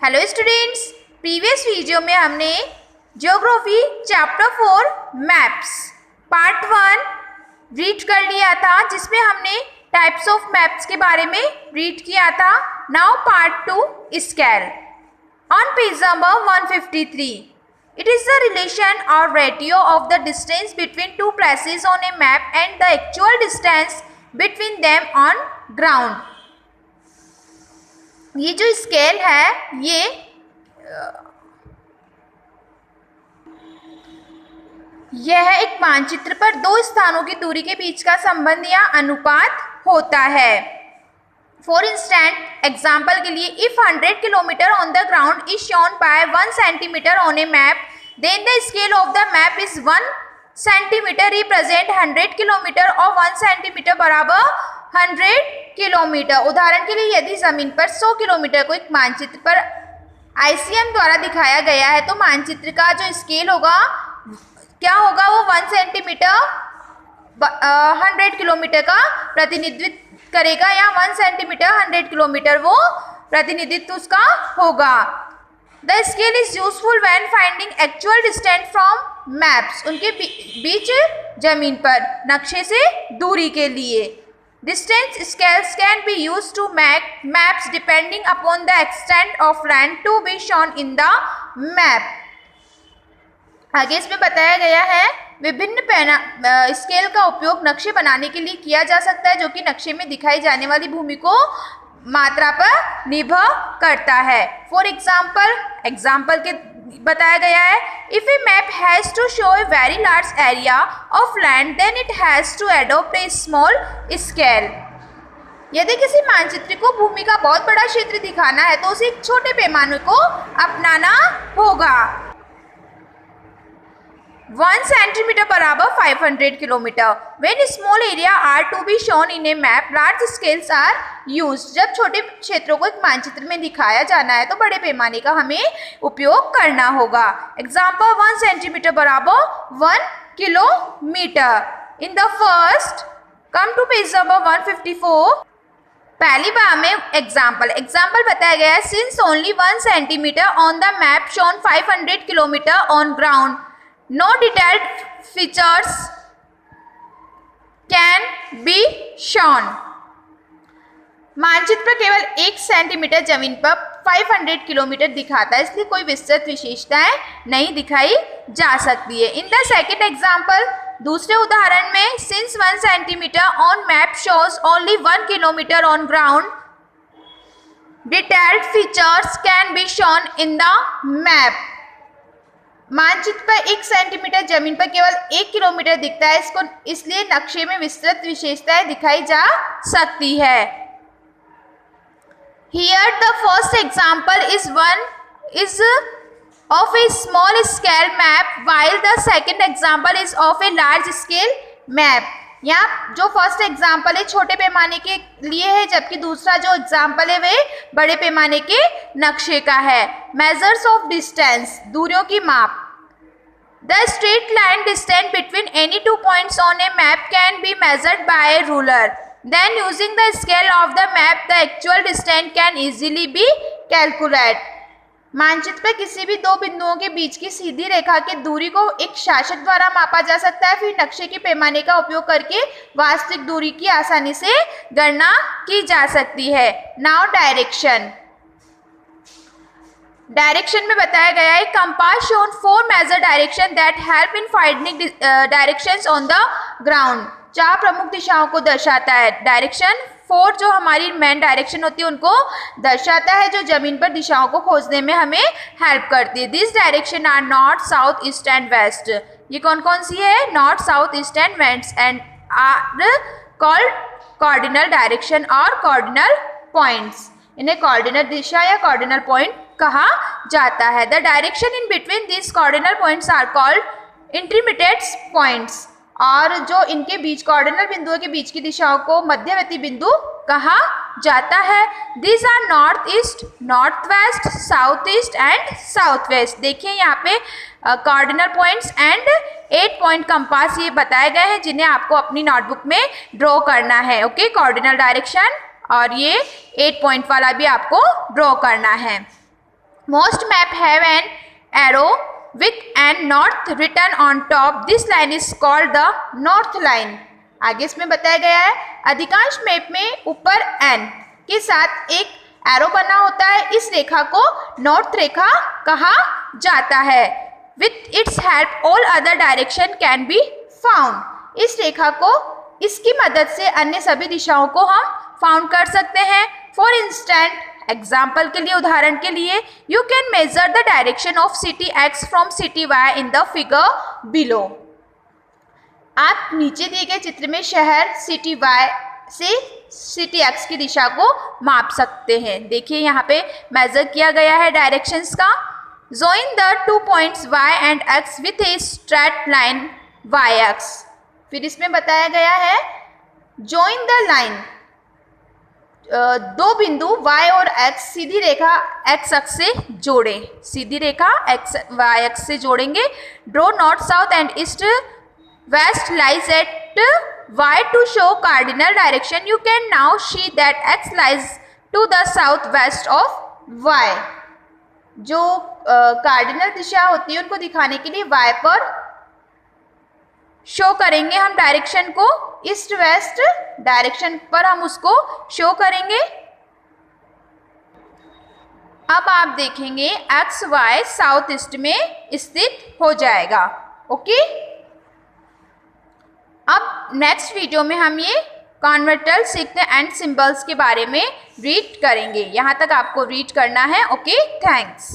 Hello students, previous video में हमने geography chapter 4 maps part 1 read कर लिया था, जिसमें हमने टाइप्स ऑफ मैप्स के बारे में रीड किया था। Now part 2 scale. On page number 153, it is the relation or ratio of the distance between two places on a map and the actual distance between them on ground। ये जो scale है यह एक मानचित्र पर दो स्थानों की दूरी के बीच का संबंध या अनुपात होता है। फॉर इंस्टेंट एग्जाम्पल के लिए, if 100 kilometre on the ground is shown by 1 centimetre on a map, then the scale of the map is 1 centimetre represent 100 kilometre और 1 सेंटीमीटर बराबर 100 किलोमीटर। उदाहरण के लिए, यदि जमीन पर 100 किलोमीटर को एक मानचित्र पर आईसीएम द्वारा दिखाया गया है, तो मानचित्र का जो स्केल होगा क्या होगा, वो 1 सेंटीमीटर 100 किलोमीटर का प्रतिनिधित्व करेगा, या 1 सेंटीमीटर 100 किलोमीटर वो प्रतिनिधित्व उसका होगा। The scale is useful when finding actual distance from maps. उनके बीच जमीन पर नक्शे से दूरी के लिए distance scales can be used to make maps depending upon the extent of land to be shown in the map। आगे इसमें बताया गया है विभिन्न स्केल का उपयोग नक्शे बनाने के लिए किया जा सकता है, जो कि नक्शे में दिखाई जाने वाली भूमि को मात्रा पर निर्भर करता है। फॉर एग्जाम्पल के बताया गया है, if a map has to show a very large area of land then it has to adopt a small scale. यदि किसी मानचित्र को भूमि का बहुत बड़ा क्षेत्र दिखाना है, तो उसे एक छोटे पैमाने को अपनाना होगा। 1 सेंटीमीटर बराबर 500 kilometre. When small area are to be shown in a map, large scales are used। जब छोटे क्षेत्रों को एक मानचित्र में दिखाया जाना है, तो बड़े पैमाने का हमें उपयोग करना होगा। एग्जाम्पल, 1 सेंटीमीटर बराबर 1 kilometre. In the first come to page number 154। पहली बार में एग्जाम्पल बताया गया है, since only 1 centimetre on the map shown 500 kilometre on ground, no detailed features can be shown। मानचित्र पर केवल 1 सेंटीमीटर जमीन पर 500 किलोमीटर दिखाता है, इसलिए कोई विस्तृत विशेषताएं नहीं दिखाई जा सकती है। इन द सेकेंड एग्जाम्पल, दूसरे उदाहरण में, since 1 centimetre on map shows only 1 kilometre on ground, detailed features can be shown in the map. मानचित्र पर 1 सेंटीमीटर जमीन पर केवल 1 किलोमीटर दिखता है, इसलिए नक्शे में विस्तृत विशेषताएं दिखाई जा सकती है। Here the first example is of a small scale map, while the second example is of a large scale map। यहाँ जो फर्स्ट एग्जाम्पल है छोटे पैमाने के लिए है, जबकि दूसरा जो एग्जाम्पल है वे बड़े पैमाने के नक्शे का है। मेजर्स ऑफ डिस्टेंस, दूरियों की माप। The straight line distance between any 2 points on a map can be measured by a ruler, then using the scale of the map the actual distance can easily be calculate. मानचित्र पर किसी भी 2 बिंदुओं के बीच की सीधी रेखा की दूरी को एक शासक द्वारा मापा जा सकता है, फिर नक्शे के पैमाने का उपयोग करके वास्तविक दूरी की आसानी से गणना की जा सकती है। नाउ डायरेक्शन में बताया गया है, compass shown 4 major direction that help in finding directions on the ground. 4 प्रमुख दिशाओं को दर्शाता है। डायरेक्शन 4 जो हमारी मेन डायरेक्शन होती है उनको दर्शाता है, जो जमीन पर दिशाओं को खोजने में हमें हेल्प करती है। This direction are north, south, east and west. ये कौन कौन सी है? North, south, east and west, and are called cardinal direction और कॉर्डिनल पॉइंट्स। इन्हें कॉर्डिनल दिशा या कॉर्डिनल पॉइंट कहा जाता है। The direction in between this cardinal points are called intermediate points. और जो इनके बीच कॉर्डिनल बिंदुओं के बीच की दिशाओं को मध्यवर्ती बिंदु कहा जाता है। This are north east, north west, south east and south west. देखिए यहाँ पे cardinal points and 8 point compass ये बताए गए हैं, जिन्हें आपको अपनी नोटबुक में ड्रॉ करना है। ओके, कॉर्डिनल डायरेक्शन और ये 8 पॉइंट वाला भी आपको ड्रॉ करना है। Most map have an arrow with an north written on top. This line is called the north line. आगे इसमें बताया गया है अधिकांश मैप में ऊपर n के साथ एक एरो बना होता है। इस रेखा को नॉर्थ रेखा कहा जाता है। With its help all other direction can be found. इस रेखा को इसकी मदद से अन्य सभी दिशाओं को हम फाउंड कर सकते हैं। फॉर इंस्टेंट एग्जाम्पल के लिए, उदाहरण के लिए, you can measure the direction of city X from city Y in the figure below. आप नीचे दिए गए चित्र में शहर सिटी वाई से सिटी एक्स की दिशा को माप सकते हैं। देखिए यहाँ पे मेजर किया गया है डायरेक्शंस का। Join the 2 points y and x with a straight line yx। फिर इसमें बताया गया है जॉइन द लाइन, दो बिंदु y और x सीधी रेखा x अक्ष से जोड़ें। सीधी रेखा x y अक्ष से जोड़ेंगे। Draw north south and east west lies at y to show cardinal direction. You can now see that x lies to the south west of y। जो cardinal दिशा होती है उनको दिखाने के लिए y पर शो करेंगे हम डायरेक्शन को, ईस्ट वेस्ट डायरेक्शन पर हम उसको शो करेंगे। अब आप देखेंगे एक्स वाई साउथ ईस्ट में स्थित हो जाएगा। ओके, अब नेक्स्ट वीडियो में हम ये कॉन्वर्टर सीखते एंड सिंबल्स के बारे में रीड करेंगे। यहाँ तक आपको रीड करना है। Okay, thanks.